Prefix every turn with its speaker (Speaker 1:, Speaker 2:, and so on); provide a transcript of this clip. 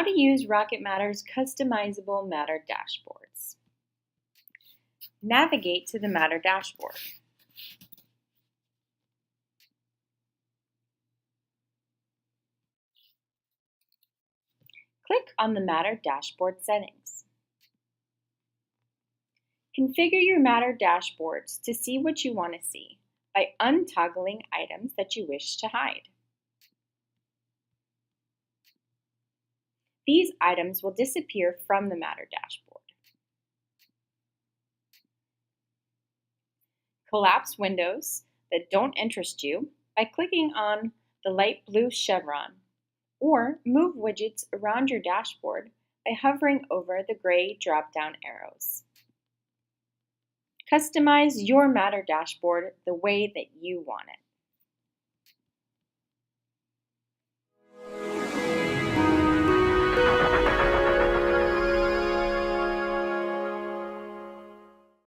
Speaker 1: How to use Rocket Matter's customizable Matter dashboards. Navigate to the Matter dashboard. Click on the Matter dashboard settings. Configure your Matter dashboards to see what you want to see by untoggling items that you wish to hide. These items will disappear from the Matter dashboard. Collapse windows that don't interest you by clicking on the light blue chevron, or move widgets around your dashboard by hovering over the gray drop-down arrows. Customize your Matter dashboard the way that you want it.